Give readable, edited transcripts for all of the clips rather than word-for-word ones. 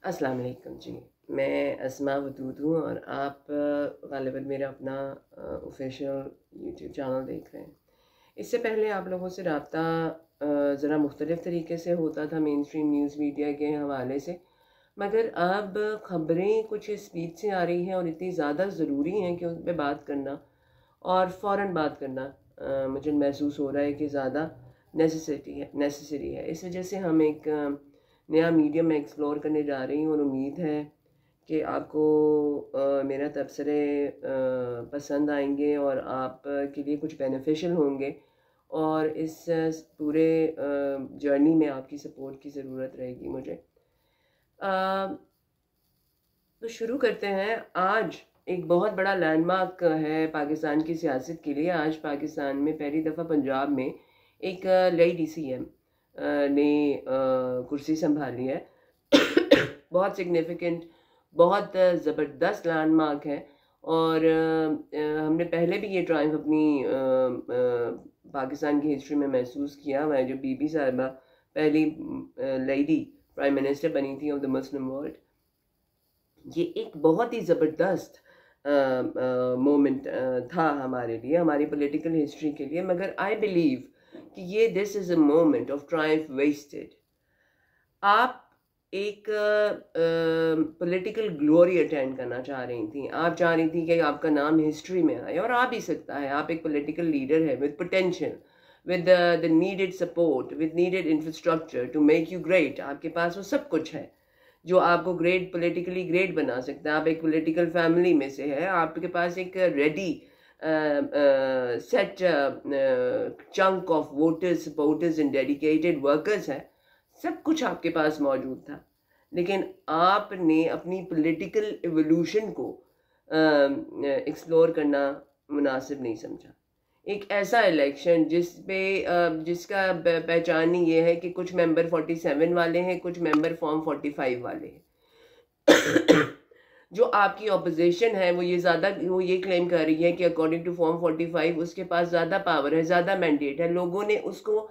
अस्सलाम वालेकुम जी। मैं अस्मा वदूद हूँ और आप ग़ालिबन मेरा अपना ऑफिशियल यूट्यूब चैनल देख रहे हैं। इससे पहले आप लोगों से रब्ता ज़रा मुख्तलिफ़ तरीके से होता था मेन स्ट्रीम न्यूज़ मीडिया के हवाले से, मगर अब ख़बरें कुछ स्पीड से आ रही हैं और इतनी ज़्यादा ज़रूरी हैं कि उन पर बात करना और फ़ौरन बात करना मुझे महसूस हो रहा है कि ज़्यादा नेसेसरी है। इस वजह से हम एक नया मीडियम में एक्सप्लोर करने जा रही हूँ और उम्मीद है कि आपको मेरा तबसरे पसंद आएंगे और आप के लिए कुछ बेनिफिशियल होंगे और इस पूरे जर्नी में आपकी सपोर्ट की ज़रूरत रहेगी मुझे। तो शुरू करते हैं। आज एक बहुत बड़ा लैंडमार्क है पाकिस्तान की सियासत के लिए। आज पाकिस्तान में पहली दफ़ा पंजाब में एक लेडी CM ने कुर्सी संभाली है। बहुत सिग्निफिकेंट, बहुत ज़बरदस्त लैंडमार्क है और हमने पहले भी ये ट्रायम्फ अपनी पाकिस्तान की हिस्ट्री में महसूस किया हुआ है। जो बीबी साहिबा पहली लेडी प्राइम मिनिस्टर बनी थी ऑफ द मुस्लिम वर्ल्ड, ये एक बहुत ही ज़बरदस्त मोमेंट था हमारे लिए, हमारी पॉलिटिकल हिस्ट्री के लिए। मगर आई बिलीव कि ये this is a moment of triumph wasted. आप एक पॉलिटिकल ग्लोरी अटेंड करना चाह रही थी, आप चाह रही थी कि आपका नाम हिस्ट्री में आए, और आ भी सकता है। आप एक पॉलिटिकल लीडर है with potential, with the needed support, with needed infrastructure to make you great. आपके पास वो सब कुछ है जो आपको ग्रेट, पॉलिटिकली ग्रेट बना सकता है। आप एक पॉलिटिकल फैमिली में से है, आपके पास एक ready set chunk of voters, supporters and dedicated workers है। सब कुछ आपके पास मौजूद था, लेकिन आपने अपनी पॉलिटिकल एवोल्यूशन को एक्सप्लोर करना मुनासिब नहीं समझा। एक ऐसा इलेक्शन जिसका पहचान ही ये है कि कुछ मेंबर 47 वाले हैं, कुछ मेंबर फॉर्म 45 वाले हैं। जो आपकी ऑपोजिशन है वो ये क्लेम कर रही है कि अकॉर्डिंग टू फॉर्म 45 उसके पास ज़्यादा पावर है, ज़्यादा मैंडेट है, लोगों ने उसको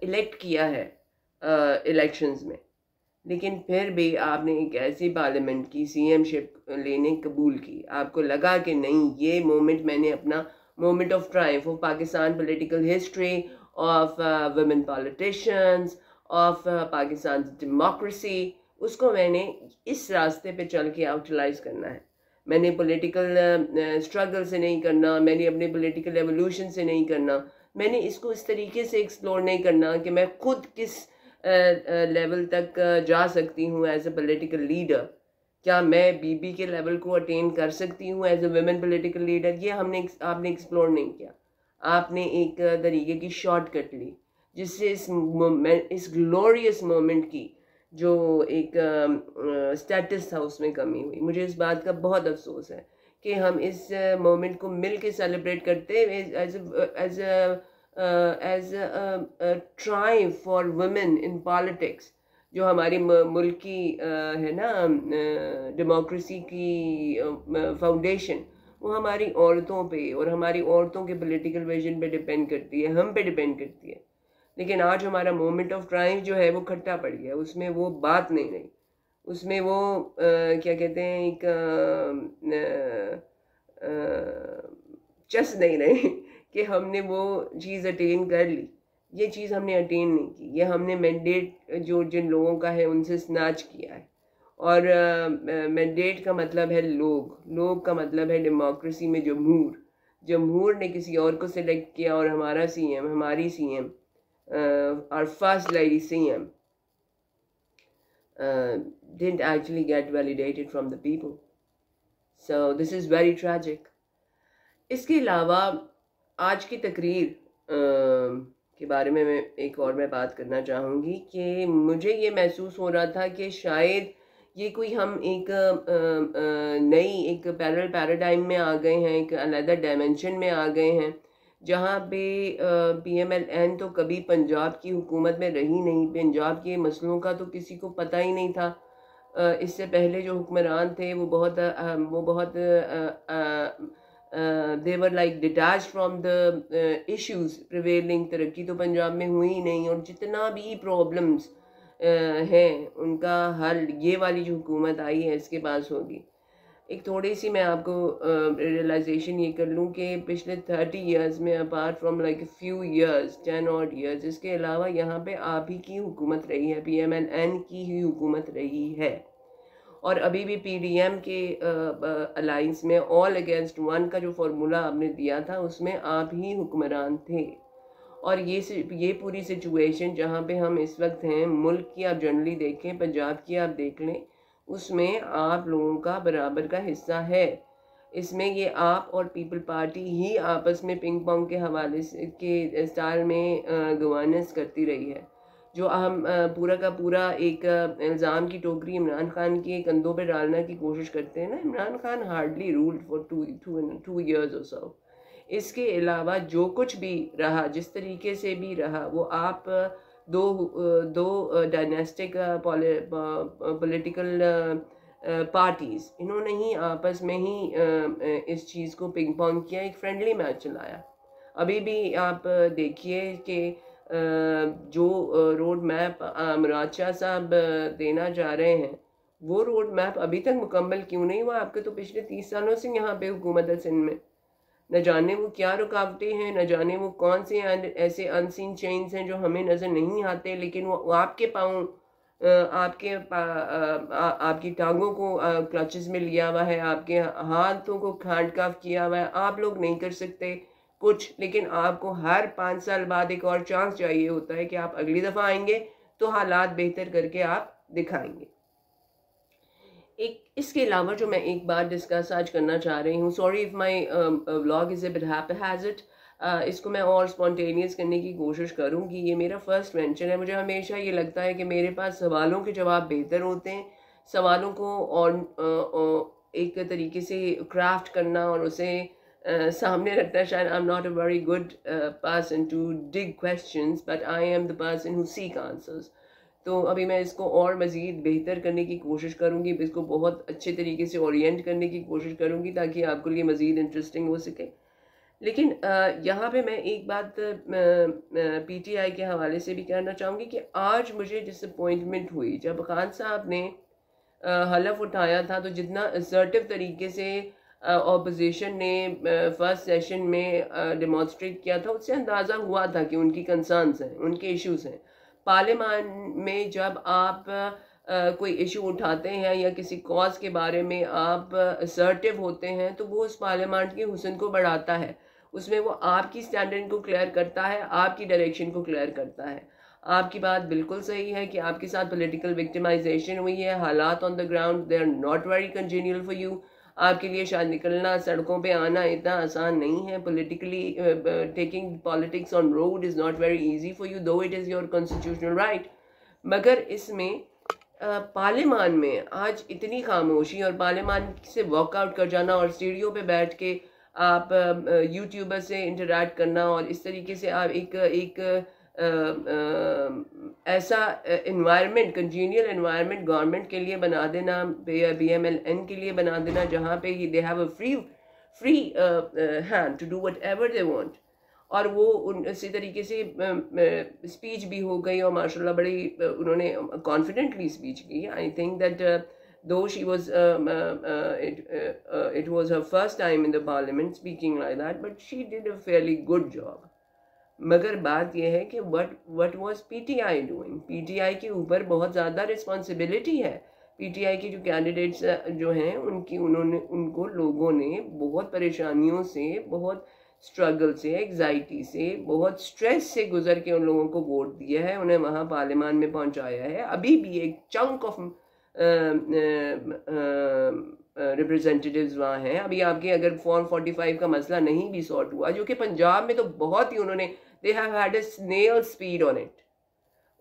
इलेक्ट किया है इलेक्शंस में। लेकिन फिर भी आपने एक ऐसी पार्लियामेंट की CM-शिप लेने कबूल की। आपको लगा कि नहीं, ये मोमेंट मैंने अपना moment of Triumph of Pakistan political history, of women politicians, of Pakistan democracy, उसको मैंने इस रास्ते पे चल के यूटिलाइज करना है। मैंने पॉलिटिकल स्ट्रगल से नहीं करना, मैंने अपने पॉलिटिकल एवोल्यूशन से नहीं करना, मैंने इसको इस तरीके से एक्सप्लोर नहीं करना कि मैं खुद किस लेवल तक जा सकती हूँ एज अ पॉलिटिकल लीडर। क्या मैं बीबी के लेवल को अटेन कर सकती हूँ as a women political leader? ये आपने एक्सप्लोर नहीं किया। आपने एक तरीके की शॉर्टकट ली जिससे इस ग्लोरियस मोमेंट की जो एक स्टेटस था उसमें कमी हुई। मुझे इस बात का बहुत अफसोस है कि हम इस मोमेंट को मिल के सेलिब्रेट करते as triumph for women in politics. जो हमारी मुल्क की है ना डेमोक्रेसी की फाउंडेशन, वो हमारी औरतों पे और हमारी औरतों के पॉलिटिकल विजन पे डिपेंड करती है, हम पे डिपेंड करती है। लेकिन आज हमारा मोमेंट ऑफ ट्रायम्फ जो है वो खट्टा पड़ गया, उसमें वो बात नहीं रही, उसमें वो क्या कहते हैं, एक चस नहीं रही कि हमने वो चीज़ अटेन कर ली। ये चीज़ हमने अटेन नहीं की, ये हमने मैंडेट जो जिन लोगों का है उनसे स्नैच किया है। और मैंडेट का मतलब है लोग का मतलब है डेमोक्रेसी में जमहूर ने किसी और को सिलेक्ट किया और हमारा CM, हमारी CM, our first lady CM didn't actually get validated from the people. So this is very tragic. इसके अलावा आज की तकरीर के बारे में मैं बात करना चाहूँगी कि मुझे ये महसूस हो रहा था कि शायद ये कोई हम एक नई एक पैरेलल पैराडाइम में आ गए हैं, एक अलग डायमेंशन में आ गए हैं, जहाँ पे PMLN तो कभी पंजाब की हुकूमत में रही नहीं, पंजाब के मसलों का तो किसी को पता ही नहीं था। इससे पहले जो हुक्मरान थे वो बहुत they were like detached from the issues prevailing। तरक्की तो पंजाब में हुई ही नहीं, और जितना भी प्रॉब्लम्स हैं उनका हल ये वाली जो हुकूमत आई है इसके पास होगी। एक थोड़ी सी मैं आपको रियलाइजेशन ये कर लूँ कि पिछले 30 ईयर्स में apart from like few years 10 odd years, इसके अलावा यहाँ पे आप ही की हुकूमत रही है, PMLN की ही हुकूमत रही है। और अभी भी PDM के अलाइंस में ऑल अगेंस्ट वन का जो फार्मूला आपने दिया था उसमें आप ही हुक्मरान थे। और ये पूरी सिचुएशन जहाँ पे हम इस वक्त हैं, मुल्क की आप जनरली देखें, पंजाब की आप देख लें, उसमें आप लोगों का बराबर का हिस्सा है। इसमें ये आप और पीपल पार्टी ही आपस में पिंग पोंग के हवाले से के स्टाइल में गवर्नेंस करती रही है। जो हम पूरा का पूरा एक इल्ज़ाम की टोकरी इमरान खान के कंधों पे डालने की कोशिश करते हैं ना, Imran Khan hardly ruled for two years और सो। इसके अलावा जो कुछ भी रहा, जिस तरीके से भी रहा, वो आप दो डायनेस्टिक पॉलिटिकल पार्टीज़, इन्होंने ही आपस में ही इस चीज़ को पिंग पोंग किया, एक फ्रेंडली मैच चलाया। अभी भी आप देखिए कि जो रोड मैप मुराद शाह साहब देना चाह रहे हैं, वो रोड मैप अभी तक मुकम्मल क्यों नहीं हुआ? आपके तो पिछले 30 सालों से यहाँ पे हुकूमत है सिंध में। न जाने वो क्या रुकावटें हैं, न जाने वो कौन से ऐसे अनसीन चेंज हैं जो हमें नज़र नहीं आते, लेकिन वो आपके पाँव आपकी टांगों को क्लचेस में लिया हुआ है, आपके हाथों को हैंडकफ किया हुआ है। आप लोग नहीं कर सकते कुछ, लेकिन आपको हर 5 साल बाद एक और चांस चाहिए होता है कि आप अगली दफ़ा आएंगे तो हालात बेहतर करके आप दिखाएंगे। एक इसके अलावा जो मैं एक बात डिस्कस आज करना चाह रही हूँ, sorry if my vlog is a bit haphazard, इसको मैं और स्पॉन्टेनियस करने की कोशिश करूँगी। ये मेरा फर्स्ट वेंचर है। मुझे हमेशा ये लगता है कि मेरे पास सवालों के जवाब बेहतर होते हैं। सवालों को और एक तरीके से क्राफ्ट करना और उसे सामने रखना, शायद I am not a very good person to dig questions, but I am the person who seek answers. तो अभी मैं इसको और मज़ीद बेहतर करने की कोशिश करूँगी, इसको बहुत अच्छे तरीके से ओरिएंट करने की कोशिश करूँगी ताकि आपके लिए मज़ीद इंटरेस्टिंग हो सके। लेकिन यहाँ पे मैं एक बात PTI के हवाले से भी कहना चाहूँगी कि आज मुझे डिसअपॉइंटमेंट हुई जब खान साहब ने हलफ उठाया था। तो जितना असर्टिव तरीके से ऑपोजिशन ने फर्स्ट सेशन में डेमोन्स्ट्रेट किया था, उससे अंदाज़ा हुआ था कि उनकी कंसर्न्स हैं, उनके इश्यूज़ हैं। पार्लियामान में जब आप कोई इशू उठाते हैं या किसी कॉज के बारे में आप असर्टिव होते हैं, तो वो उस पार्लियामेंट के हुस्न को बढ़ाता है। उसमें वो आपकी स्टैंडर्ड को क्लियर करता है, आपकी डायरेक्शन को क्लियर करता है। आपकी बात बिल्कुल सही है कि आपके साथ पॉलिटिकल विक्टिमाइजेशन हुई है, हालात on the ground they are not very congenial for you. आपके लिए शायद निकलना, सड़कों पे आना इतना आसान नहीं है। Politically taking politics on road is not very easy for you, though it is your constitutional right. मगर इसमें पार्लियामान में आज इतनी खामोशी और पार्लियामान से वॉकआउट कर जाना और सीढ़ियों पे बैठ के आप यूट्यूबर से इंटरेक्ट करना और इस तरीके से आप एक ऐसा इन्वायरमेंट, कंजीनियल इन्वायरमेंट गवर्नमेंट के लिए बना देना, PMLN के लिए बना देना, जहाँ पे they have a free hand to do whatever they want. और वो इसी तरीके से स्पीच भी हो गई और माशाल्लाह बड़ी उन्होंने कॉन्फिडेंटली स्पीच की। I think that though she was it was her first time in the parliament speaking like that, but she did a fairly good job. मगर बात यह है कि what was PTI doing? PTI के ऊपर बहुत ज़्यादा रिस्पॉन्सिबिलिटी है। PTI के जो कैंडिडेट्स जो हैं उनको लोगों ने बहुत परेशानियों से, बहुत स्ट्रगल से, एग्जाइटी से, बहुत स्ट्रेस से गुजर के उन लोगों को वोट दिया है, उन्हें वहाँ पार्लियामान में पहुँचाया है। अभी भी एक चंक ऑफ रिप्रेजेंटेटिव्स वहाँ हैं। अभी आपके अगर फॉर्म 45 का मसला नहीं भी सॉर्ट हुआ, जो कि पंजाब में तो बहुत ही उन्होंने they have had a snail speed on it,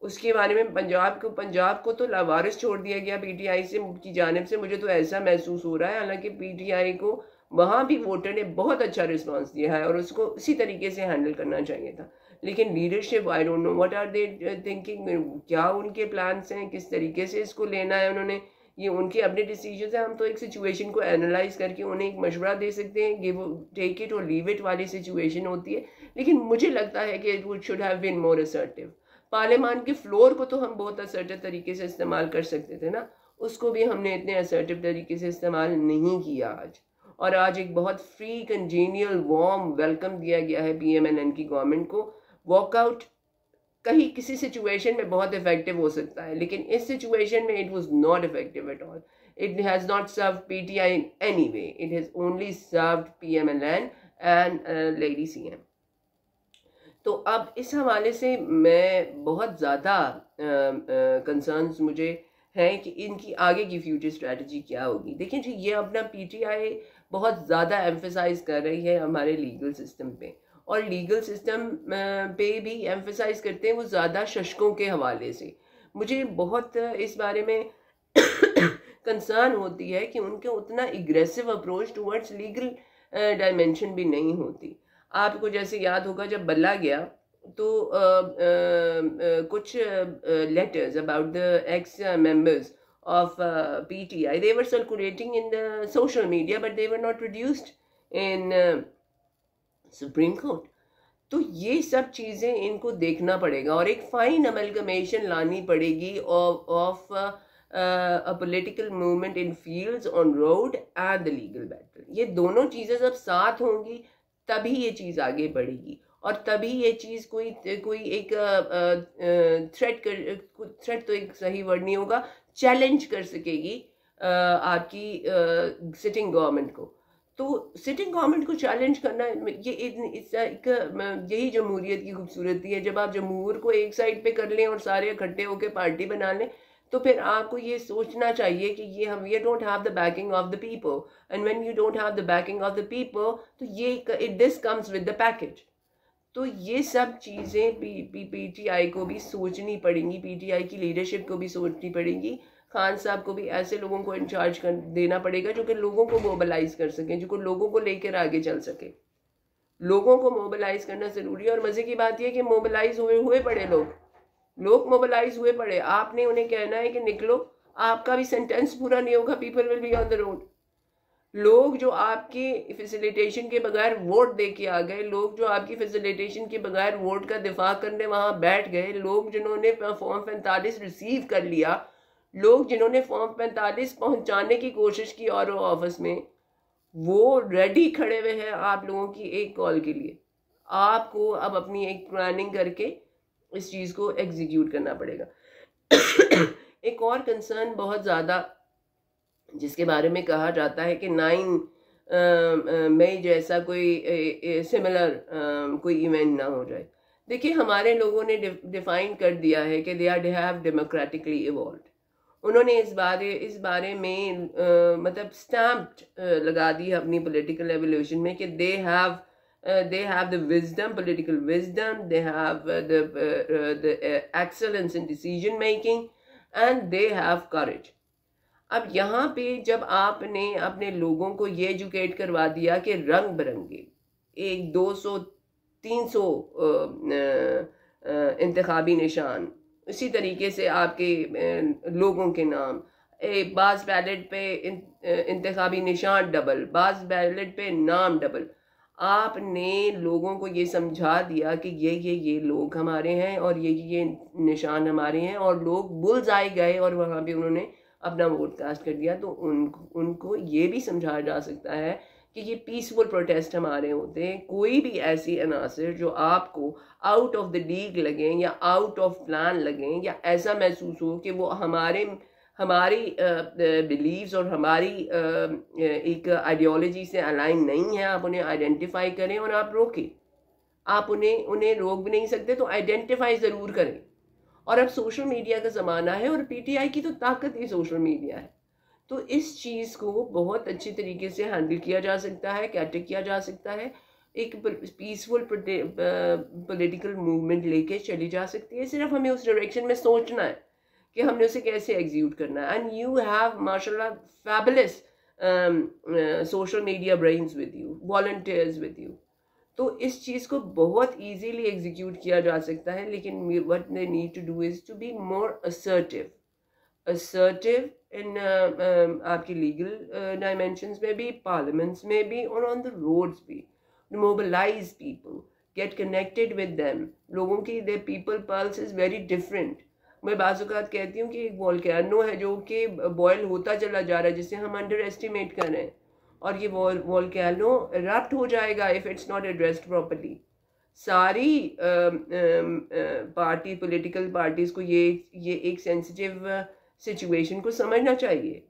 उसके बारे में पंजाब को तो लावारिस छोड़ दिया गया PTI से की जानिब से। मुझे तो ऐसा महसूस हो रहा है, हालांकि PTI को वहाँ भी वोटर ने बहुत अच्छा रिस्पांस दिया है और उसको उसी तरीके से हैंडल करना चाहिए था। लेकिन leadership, I don't know what are they thinking, क्या उनके प्लान्स हैं, किस तरीके से इसको लेना है उन्होंने, ये उनके अपने डिसीजन है। हम तो एक सिचुएशन को एनालाइज करके उन्हें एक मशवरा दे सकते हैं, give take it or leave it वाली सिचुएशन होती है। लेकिन मुझे लगता है कि it should have been more assertive. Parliament के फ्लोर को तो हम बहुत असर्टिव तरीके से इस्तेमाल कर सकते थे ना, उसको भी हमने इतने असर्टिव तरीके से इस्तेमाल नहीं किया आज। और आज एक बहुत फ्री, कंजेनियल, वार्म वेलकम दिया गया है PMLN की गवर्नमेंट को। वॉकआउट कहीं किसी सिचुएशन में बहुत इफेक्टिव हो सकता है, लेकिन इस सिचुएशन में it was not effective at all. It has not serve PTI in any way, it has only served PMLN and lady CM। तो अब इस हवाले से मैं बहुत ज़्यादा कंसर्न्स मुझे हैं कि इनकी आगे की फ्यूचर स्ट्रेटजी क्या होगी। देखिए जी, ये अपना PTI बहुत ज़्यादा एम्फेसाइज कर रही है हमारे लीगल सिस्टम पे, और लीगल सिस्टम पे भी एम्फेसाइज करते हैं वो ज़्यादा शशकों के हवाले से। मुझे बहुत इस बारे में कंसर्न होती है कि उनके उतना aggressive approach towards legal dimension भी नहीं होती। आपको जैसे याद होगा जब बल्ला गया तो कुछ letters about the x members of PTI, they were circulating in the social media, but they were not produced in Supreme Court. तो ये सब चीज़ें इनको देखना पड़ेगा और एक फाइन अमलगमेशन लानी पड़ेगी of a political movement in fields, on road and the legal battle. ये दोनों चीज़ें जब साथ होंगी तभी ये चीज़ आगे बढ़ेगी, और तभी ये चीज़ कोई एक थ्रेट तो एक सही वर्ड नहीं होगा, चैलेंज कर सकेगी आपकी सिटिंग गवर्नमेंट को। तो सिटिंग गवर्नमेंट को चैलेंज करना यही जमहूरियत की खूबसूरती है। जब आप जमहूर को एक साइड पे कर लें और सारे इकट्ठे होकर पार्टी बना लें, तो फिर आपको ये सोचना चाहिए कि ये हम don't have the banking of the people, and when you don't have the banking of the people तो ये this comes with the package. तो ये सब चीज़ें PTI को भी सोचनी पड़ेंगी, PTI की लीडरशिप को भी सोचनी पड़ेगी। खान साहब को भी ऐसे लोगों को इंचार्ज कर देना पड़ेगा जो कि लोगों को मोबिलाइज कर सकें, जो लोगों को लेकर आगे चल सके। लोगों को मोबिलाइज करना ज़रूरी है, और मज़े की बात यह कि मोबिलाइज हुए पड़े लोग मोबिलाइज हुए पड़े। आपने उन्हें कहना है कि निकलो, आपका भी सेंटेंस पूरा नहीं होगा, people will be on the road. लोग जो आपकी फैसिलिटेशन के बगैर वोट दे के आ गए, लोग जो आपकी फैसिलिटेशन के बगैर वोट का दिफा करने वहाँ बैठ गए, लोग जिन्होंने फॉर्म 45 रिसीव कर लिया, लोग जिन्होंने फॉर्म 45 पहुँचाने की कोशिश की और ऑफिस में, वो रेडी खड़े हुए हैं आप लोगों की एक कॉल के लिए। आपको अब अपनी एक प्लानिंग करके इस चीज़ को एग्जीक्यूट करना पड़ेगा। एक और कंसर्न बहुत ज़्यादा जिसके बारे में कहा जाता है कि 9 मई जैसा कोई सिमिलर कोई इवेंट ना हो जाए। देखिए, हमारे लोगों ने डिफाइन कर दिया है कि दे हैव डेमोक्रेटिकली इवॉल्व्ड। उन्होंने इस बारे में मतलब स्टैम्प लगा दी है अपनी पॉलिटिकल एवोल्यूशन में कि दे have the wisdom, political wisdom, they have the excellence in decision making, and they have courage. अब यहाँ पे जब आपने अपने लोगों को ये एजुकेट करवा दिया कि रंग बिरंगे 100-200-300 इंतखाबी निशान, इसी तरीके से आपके लोगों के नाम, बाज़ बैलेट पे इंतखाबी निशान डबल, बाज़ बैलेट पे नाम डबल, आपने लोगों को ये समझा दिया कि ये लोग हमारे हैं और ये निशान हमारे हैं, और लोग बुल्स आए गए और वहाँ पे उन्होंने अपना वोट कास्ट कर दिया। तो उनको ये भी समझाया जा सकता है कि ये पीसफुल प्रोटेस्ट हमारे होते हैं। कोई भी ऐसी अनासर जो आपको आउट ऑफ द लीग लगें या आउट ऑफ प्लान लगें या ऐसा महसूस हो कि वो हमारी बिलीव्स और हमारी एक आइडियोलॉजी से अलाइन नहीं है, आप उन्हें आइडेंटिफाई करें और आप रोकें। आप उन्हें रोक भी नहीं सकते तो आइडेंटिफाई ज़रूर करें। और अब सोशल मीडिया का ज़माना है और PTI की तो ताकत ही सोशल मीडिया है। तो इस चीज़ को बहुत अच्छी तरीके से हैंडल किया जा सकता है, कैटर किया जा सकता है, एक पीसफुल पॉलिटिकल मूवमेंट लेके चली जा सकती है। सिर्फ हमें उस डायरेक्शन में सोचना है कि हमने उसे कैसे एग्जीक्यूट करना है। एंड यू हैव माशाल्लाह fabulous social media brains with you, volunteers with you. तो इस चीज़ को बहुत इजीली एग्जीक्यूट किया जा सकता है, लेकिन what they need to do is to be more assertive in आपकी लीगल डायमेंशंस में भी, पार्लियामेंट्स में भी, और ऑन द रोड्स भी, mobilize people, get connected with them. लोगों की their people pulse is very different. मैं बाज़-औक़ात कहती हूँ कि एक वोल्केनो है जो कि बॉयल होता चला जा रहा है, जिसे हम अंडर एस्टिमेट कर रहे हैं, और ये वोल्केनो इरप्ट हो जाएगा if it's not addressed properly. सारी पार्टी पॉलिटिकल पार्टीज को ये एक सेंसिटिव सिचुएशन को समझना चाहिए.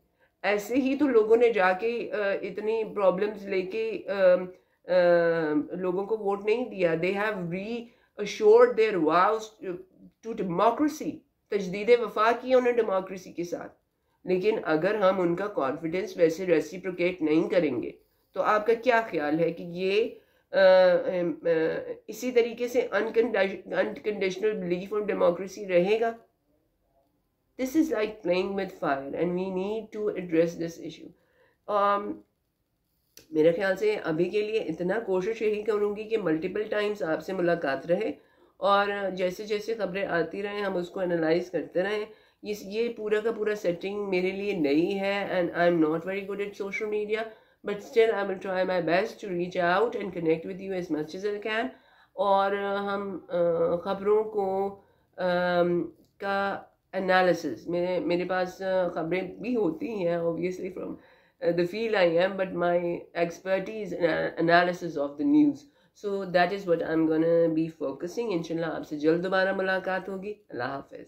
ऐसे ही तो लोगों ने जाके इतनी प्रॉब्लम्स लेके लोगों को वोट नहीं दिया. They have reassured their vows to democracy. तजदीद वफा किया उन्हें डेमोक्रेसी के साथ. लेकिन अगर हम उनका कॉन्फिडेंस वैसे रेसिप्रोकेट नहीं करेंगे तो आपका क्या ख्याल है कि ये इसी तरीके से अनकंडीशनल बिलीफ ऑन डेमोक्रेसी रहेगा? This is like playing with fire and we need to address this issue. मेरे ख्याल से अभी के लिए इतना कोशिश यही करूँगी कि मल्टीपल टाइम्स आपसे मुलाकात रहे और जैसे जैसे खबरें आती रहें हम उसको एनालाइज करते रहें. ये पूरा का पूरा सेटिंग मेरे लिए नई है and I'm not very good at social media, but still I will try my best to reach out and connect with you as much as I can. और हम खबरों को का एनालिसिस मेरे पास खबरें भी होती हैं obviously from the field I am, but my expertise analysis of the news. So that is what I am gonna be focusing. इंशाल्लाह आपसे जल्द दोबारा मुलाकात होगी. अल्लाह हाफ़िज़.